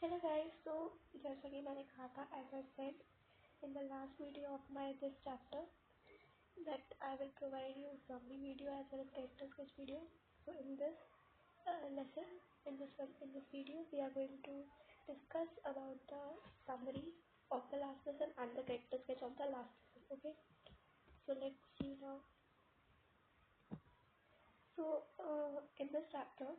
Hello guys, so जैसा कि मैंने कहा था, as I said in the last video of my this chapter that I will provide you summary video as well as character sketch video. So in this lesson, in this video, we are going to discuss about the summary of the last lesson and the character sketch of the last lesson. Okay, so let's see now. So in this chapter,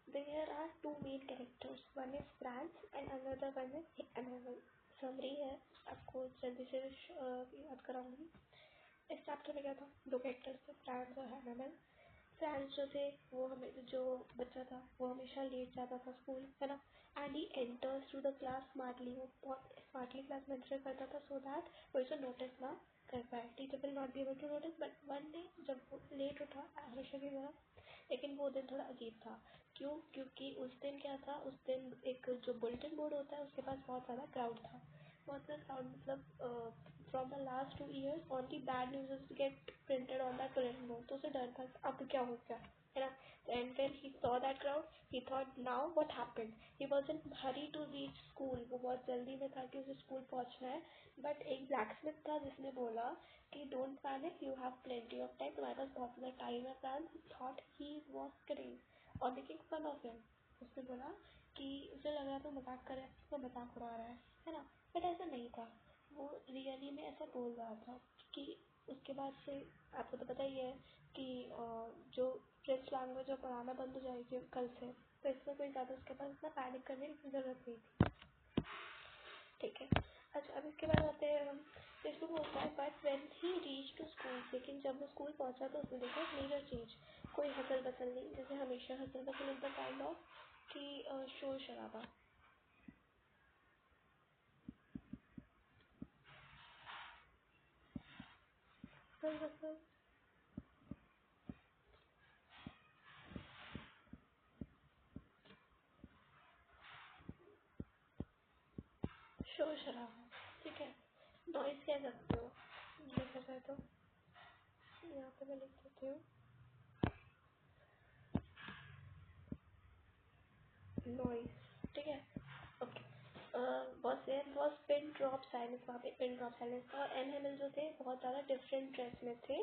there are two main characters. One is Franz and another one is Annabelle. Summary है, आपको जल्दी से याद कराऊंगी. इस chapter में क्या था, दो कैरेक्टर्स थे, फ्रांस और एनाबेल. फ्रांस जो थे वो हमें जो बच्चा था वो हमेशा लेट जाता था स्कूल, है ना. And he enters through the class smartly. वो बहुत स्मार्टली क्लास में एंटर करता था सो दैट कोई उसे नोटिस ना कर पाए. Teacher will not be able to notice. But one day जब वो लेट उठा हमेशा की तरह, लेकिन वो दिन थोड़ा अजीब था. क्यों? क्योंकि उस दिन क्या था, उस दिन एक जो बुलेटिन बोर्ड होता है उसके पास बहुत ज़्यादा क्राउड था. बहुत ज़्यादा क्राउड मतलब from the last 2 years only bad news get printed on that bulletin board. तो उसे डर था अब क्या हो गया, है ना. And when he saw that crowd he thought now what happened. He was in hurry to reach school. वो बहुत जल्दी में था कि उसे स्कूल पहुंचना है. बट एक ब्लैकस्मिथ था जिसने बोला कि don't panic, you have plenty of time. तुम्हारे पास बहुत ज़्यादा टाइम है. Plan thought he was kidding और मेकिंग फन ऑफ हिम. उसने बोला कि उसे लग रहा था मजाक कर रहा है, उसको मजाक उड़ा रहा है ना. बट ऐसा नहीं था, वो रियली में ऐसा बोल रहा था. कि उसके बाद से आपको तो पता ही है कि जो फ्रेंच लैंग्वेज जो पढ़ाना बंद हो जाएगी कल से, तो इसमें कोई ज़्यादा उसके पास इतना पैनिक करने की ज़रूरत नहीं थी. ठीक है. अच्छा, अब इसके बाद आते हैं हम. इसमें होता है but when he reach to school. लेकिन जब वो स्कूल पहुंचा तो उसने देखा मेजर चेंज. कोई हसल बसल नहीं, जैसे हमेशा hustle bustle is the kind of कि शोर शराबा. हसल बसल शोर शराबा. ठीक है. नॉइस कह सकते हो. ये कर तो यहाँ पे मैं लिख देती हूँ नॉइस. ठीक है. Okay. was pin drop silence. वहाँ पे पिन ड्रॉप साइलेंस था. और एन हेमल जो थे बहुत ज़्यादा डिफरेंट ड्रेस में थे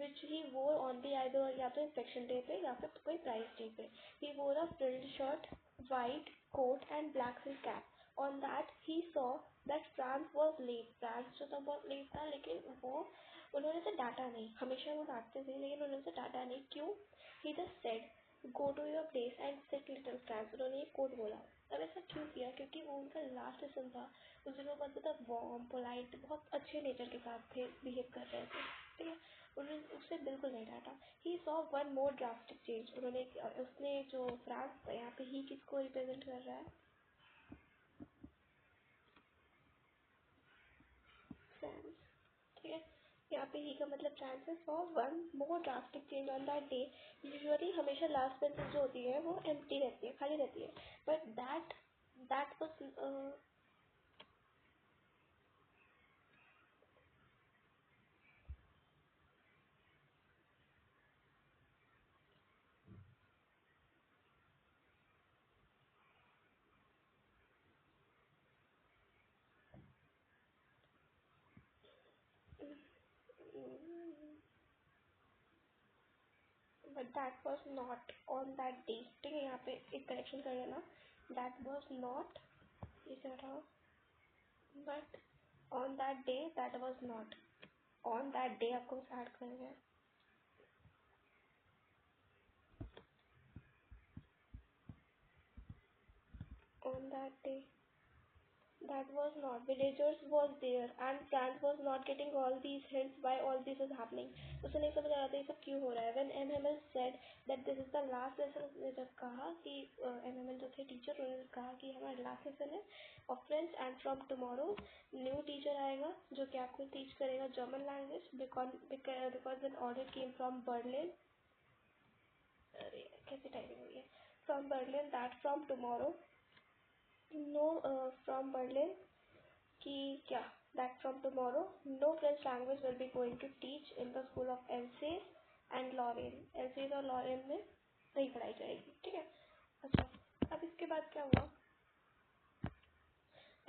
विच ही वोर ऑन दी आइदर या तो इंस्पेक्शन डे पे या फिर कोई प्राइस डे पे. He wore a frilled shirt, white coat and black silk cap. On that he saw that France was late. France जो था बहुत लेट था, लेकिन वो उन्होंने तो डांटा नहीं. हमेशा वो डांटते थे लेकिन उन्होंने तो डांटा नहीं. क्यों? He just said go to your place and sit little France. उन्होंने ये कोट बोला. अब ऐसा क्यों किया? क्योंकि वो उनका लास्ट लेसन था. उस दिन वो बहुत ज़्यादा वार्म पोलाइट बहुत अच्छे नेचर के साथ थे, बिहेव कर रहे थे. ठीक है. उन्होंने उससे बिल्कुल नहीं डांटा. He saw one more drastic change. उसने जो फ्रांस था, यहाँ पे ही किसको रिप्रेजेंट कर रहा है? फ्रांस. ठीक है. यहाँ पे ही का मतलब फ्रांस है. Saw one more drastic change on that day. Usually हमेशा लास्ट बेंचेस जो होती है वो एम्प्टी रहती है, खाली रहती है. But that was but that was not on that day. ठीक है. यहाँ पे एक करेक्शन कर लेना. that was not इस तरह, but on that day that was not. on that day आपको ऐड करना है. on that day that was not. Villagers was there and France was not getting all these hints why all this is happening. उसे नहीं समझ आ रहा था ये सब क्यों हो रहा है. When MML said that this is the last lesson, उसने जब कहा कि MML जो थे टीचर, उन्होंने कहा कि हमारा लास्ट लेसन है और French and from tomorrow new teacher आएगा जो कि आपको टीच करेगा German language. Because an order came from Berlin. अरे कैसे टाइपिंग हुई है. From Berlin that from tomorrow no from Berlin कि क्या that from tomorrow no French language will be going to teach in the school of Alsace and Lorraine. Alsace और Lorraine में नहीं पढ़ाई जाएगी. ठीक है. अच्छा, अब इसके बाद क्या हुआ?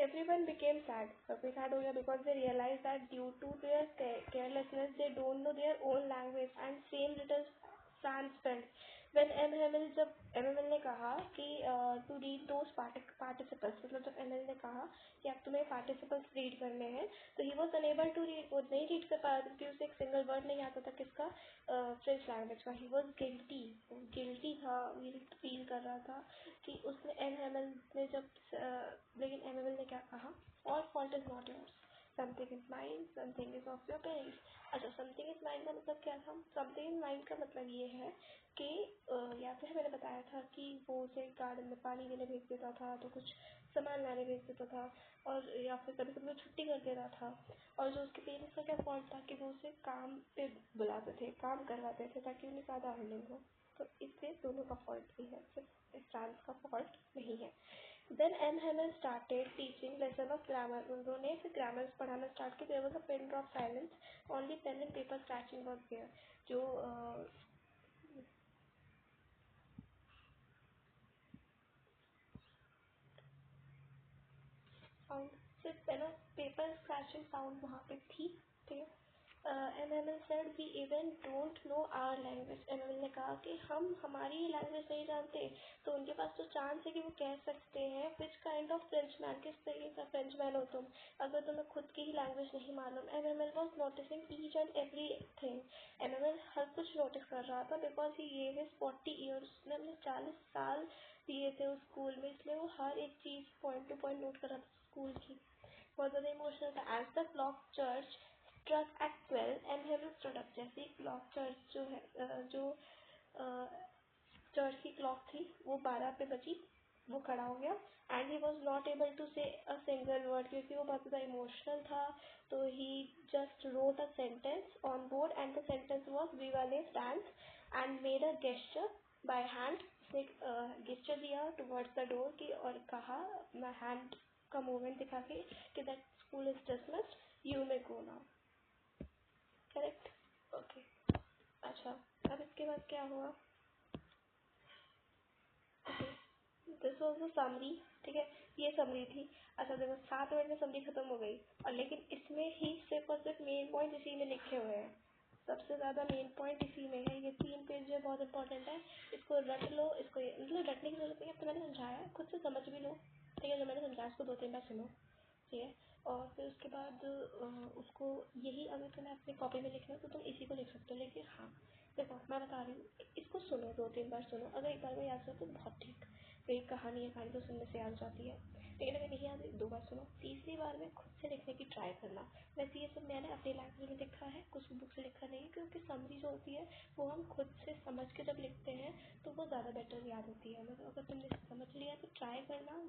Everyone became sad. सबके sad हो गया because they realized that due to their carelessness they don't know their own language and same little Franz felt. When जब MML ने कहा कि to read those participles, मतलब जब MML ने कहा कि अब तुम्हें participles read करने हैं, तो he was unable to read, वो नहीं read कर पा रहा था क्योंकि उसे एक single word नहीं आता था किसका, French language का. He was guilty था, guilt feel कर रहा था कि उसने MML ने जब लेकिन MML ने क्या कहा, all fault is not yours, something is mine, something is of your parents. अच्छा, something is mine का मतलब क्या था? something is mine का मतलब ये है कि या फिर मैंने बताया था कि वो उसे गार्डन में पानी देने भेज देता था, तो कुछ सामान लाने भेज देता था, और या फिर कभी कभी छुट्टी कर देता था, और जो उसके पेरेंट्स का क्या फॉल्ट था कि वो उसे काम पे बुलाते थे, काम करवाते थे ताकि उन्हें ज़्यादा अर्निंग हो. तो इससे दोनों का फॉल्ट भी है, सिर्फ फ्रांस का फॉल्ट नहीं है. Then M. Hamel started teaching lesson of grammar. उन्होंने फिर grammar पढ़ाना start किया. There was a pin drop silence. Only pen and paper scratching was there. जो साउंड सिर्फ पेन और पेपर स्क्रैचिंग साउंड वहाँ पे थी. ठीक है. MML said we even don't know our language. MML ने कहा कि हम हमारी ही लैंग्वेज नहीं जानते, तो उनके पास तो चांस है कि वो कह सकते हैं which kind of Frenchman, किस तरीके का Frenchman हो तुम, अगर तुम्हें खुद की ही लैंग्वेज नहीं मालूम. MML was noticing each and everything. MML हर कुछ नोटिस कर रहा था because he gave his 40 years, उसने अपने 40 साल दिए थे उस स्कूल में, इसलिए वो हर एक चीज पॉइंट टू पॉइंट नोट कर रहा था स्कूल की. बहुत ज़्यादा इमोशनल था. As the clock church struck at 12 and Hamel stood up. जैसे क्लॉक चर्च जो है जो चर्च की क्लॉक थी वो 12 पे बजी, वो खड़ा हो गया. And he was not able to say a single word क्योंकि वो बहुत ज़्यादा इमोशनल था. तो ही just wrote a sentence on board and the sentence was we वाले France and made a gesture by hand. उसने गेस्चर दिया टुवर्ड्स द डोर की और कहा अपना हैंड का मूवमेंट दिखा के कि that school is dismissed, you may go now. Correct. Okay. अच्छा, अब इसके बाद क्या हुआ? Okay, this was the summary. ठीक है, ये समरी थी. अच्छा देखो, 7 मिनट में समरी खत्म हो गई, और लेकिन इसमें ही सिर्फ और सिर्फ मेन पॉइंट इसी में लिखे हुए हैं. सबसे ज़्यादा मेन पॉइंट इसी में है. ये 3 पेज जो है बहुत इंपॉर्टेंट है. इसको रट लो. इसको मतलब रटने की जरूरत नहीं है, अब तो मैंने समझाया, खुद से समझ भी लो. ठीक है, जो मैंने समझाया उसको 2-3 बार सुनो. ठीक है. और फिर उसके बाद उसको यही अगर तुम्हें अपनी कॉपी में लिखना है तो तुम इसी को लिख सकते हो. लेकिन हाँ देखो, मैं बता रही हूँ, इसको सुनो, 2-3 बार सुनो. अगर एक बार में याद हो तो बहुत ठीक. कोई कहानी तो सुनने से याद जाती है, लेकिन अगर नहीं याद 2 बार सुनो. तीसरी बार में खुद से लिखने की ट्राई करना. वैसे ये सब मैंने अपनी लैंग्वेज में लिखा है, कुछ बुक से लिखा नहीं, क्योंकि समरी जो होती है वो हम खुद से समझ के जब लिखते हैं तो वो ज़्यादा बेटर याद होती है. मतलब अगर तुमने समझ लिया तो ट्राई करना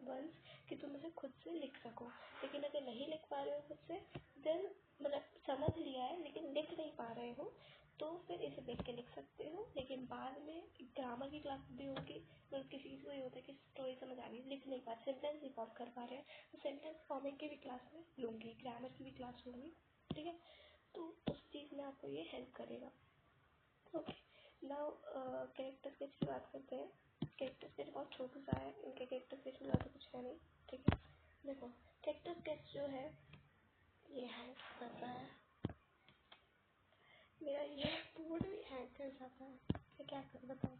वंस कि तुम उसे खुद से लिख सको. लेकिन अगर नहीं लिख पा रहे हो खुद से, देन मतलब समझ लिया है लेकिन लिख नहीं पा रहे हो, तो फिर इसे देख के लिख सकते हो. लेकिन बाद में ग्रामर की क्लास भी होगी, तो किसी को ये होता है कि स्टोरी समझ आ गई, लिख नहीं पा, सेंटेंस रिकॉर्ड कर पा रहे हैं, तो सेंटेंस फॉर्मिंग की भी क्लास में लूँगी, ग्रामर की भी क्लास लूँगी. ठीक है, तो उस चीज़ में आपको ये हेल्प करेगा. ओके. नाउ कैरेक्टर स्केच की बात करते हैं. कैरेक्टर स्केच बहुत छोटा सा है, इनके कैरेक्टर स्केच में ज़्यादा कुछ है नहीं. ठीक है, देखो कैरेक्टर स्केच जो है ये हैंग कर रहा है, मेरा ये बोर्ड भी हैंग कर जाता है. मैं क्या करूँ बताओ.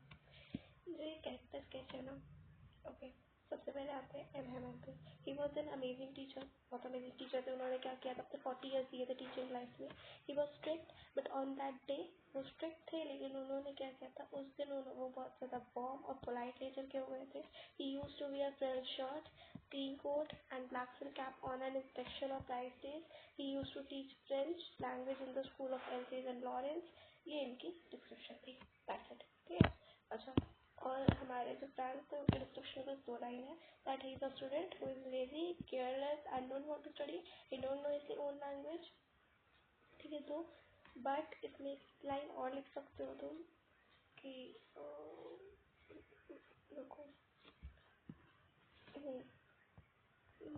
जो ये कैरेक्टर स्केच है ना, ओके, सबसे पहले आते हैं एम हेमन पे. He was an amazing teacher. बहुत अमेजिंग टीचर थे. उन्होंने क्या किया था, अपने 40 ईयर्स दिए थे टीचिंग लाइफ में. He was strict but on that day वो स्ट्रिक्ट थे, लेकिन उन्होंने क्या किया था उस दिन, वो बहुत ज़्यादा वार्म और पोलाइट नेचर के हो गए थे. He used to wear French shirt, clean coat and black silk cap on an inspection of rice days. He used to teach French language in the school of Alsace and Lawrence. ये इनकी description थी. That's it. ठीक है. अच्छा, और हमारे जो friends थे उनके डिस्क्रिप्शन में 2 लाइन है. That he is a student who is lazy, careless and don't want to study. He don't know his own language. ठीक है, तो बट इसमें एक लाइन और लिख सकते हो तुम कि देखो,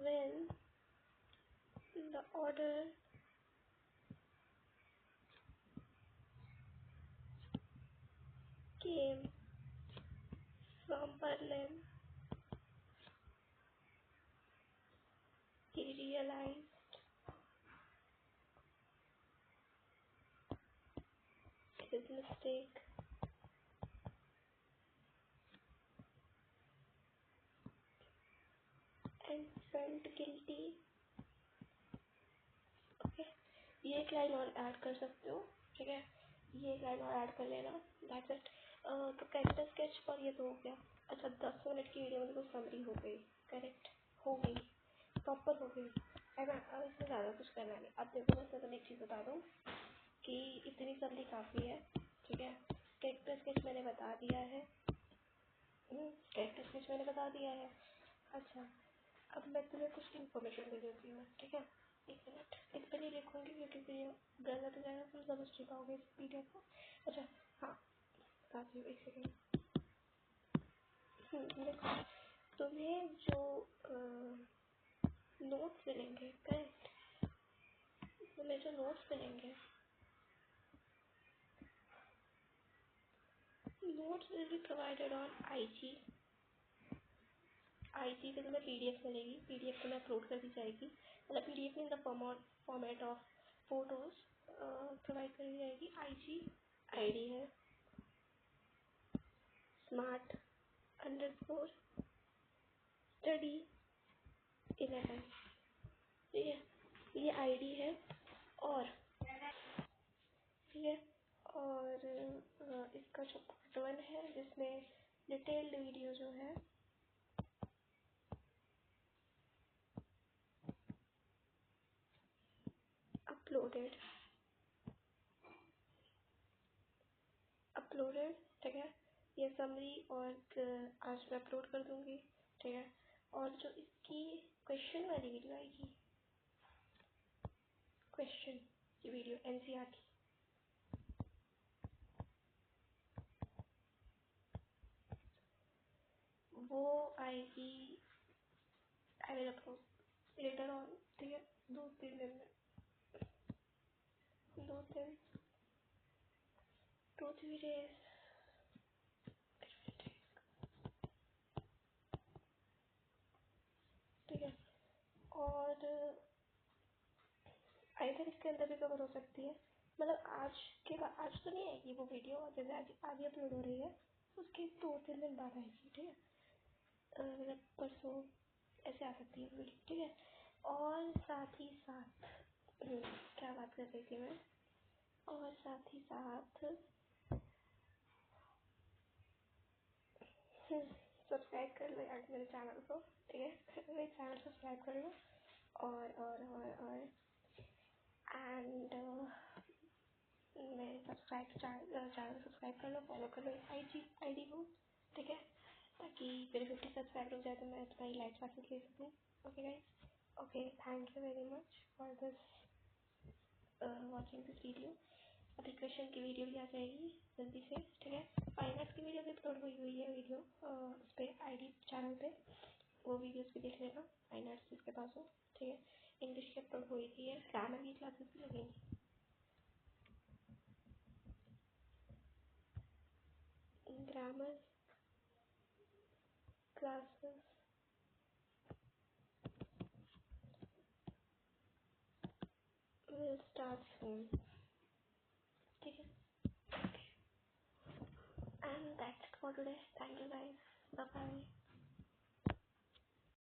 when the order came from Berlin, mistake and felt guilty. Okay, ये एक लाइन और ऐड कर सकते हो, ठीक है, ये एक लाइन और ऐड कर लेना, दैट्स इट। तो कैरेक्टर स्केच पर ये तो हो गया। अच्छा, 10 मिनट की वीडियो में तो समरी हो गई, करेक्ट हो गई, प्रॉपर हो गई है ना। अब इसमें ज़्यादा कुछ करना नहीं। अब देखो मैं सिर्फ एक चीज़ बता दूँ कि इतनी समरी काफ़ी है, ठीक है। कैरेक्टर स्केच मैंने बता दिया है, कैरेक्टर स्केच मैंने बता दिया है। अच्छा, अब मैं तुम्हें कुछ इन्फॉर्मेशन दे देती हूँ, ठीक है। एक मिनट, इस पर नहीं लिखूँगी क्योंकि फिर ये गलत हो जाएगा, फिर समझ नहीं पाओगे इस पीडीएफ को। अच्छा हाँ, बताती हूँ, एक सेकेंड। देखो, तुम्हें जो नोट्स मिलेंगे, करेक्ट, तुम्हें जो नोट्स मिलेंगे, notes will be provided on IG. IG पे तुम्हें पीडीएफ मिलेगी, पीडीएफ तुम्हें अपलोड कर दी जाएगी, मतलब PDF in the format of photos provide करी जाएगी। आईजी आईडी है smart_study11, ठीक है, ये आईडी है। और ठीक है, और इसका जो पार्ट 1 है जिसमें डिटेल्ड वीडियो जो है अपलोडेड, ठीक है, ये समरी और आज मैं अपलोड कर दूंगी, ठीक है। और जो इसकी क्वेश्चन वाली वीडियो आएगी, क्वेश्चन की वीडियो एनसीईआरटी, वो आएगी, I will upload later on, ठीक है, 2-3 दिन में, 2-3 2-3 डेज, ठीक है। और आइदर इसके अंदर भी कवर हो सकती है, मतलब आज के बाद, आज तो नहीं आएगी वो वीडियो, और जैसे आज आधी अपलोड हो रही है उसके 2-3 दिन बाद आएगी, ठीक है, मतलब परसों ऐसे आ सकती है वीडियो, ठीक है। और साथ ही साथ क्या बात कर रही थी मैं, और साथ ही साथ सब्सक्राइब कर लो यार मेरे चैनल को, ठीक है, मेरे चैनल सब्सक्राइब कर लो। और एंड मेरे चैनल सब्सक्राइब कर लो, फॉलो कर लो आईजी आईडी को, ठीक है, ताकि मेरे 50 सब्सक्राइबर हो जाए तो मैं तुम्हारी लाइव क्लासेस ले सकूँ। Okay guys, okay, thank you very much for this watching this video. अभी क्वेश्चन की वीडियो भी आ जाएगी जल्दी से, ठीक है। फाइन आर्ट्स की वीडियो भी अपलोड हुई है वीडियो उस पर आईडी चैनल पे, वो वीडियोस भी देख लेना, फाइन आर्ट्स जिसके पास हो, ठीक है। इंग्लिश की अपलोड हुई थी, ग्रामर की क्लासेस भी लगेंगी, grammar classes will start soon, ठीक है। And that's it for today, thank you guys, bye bye.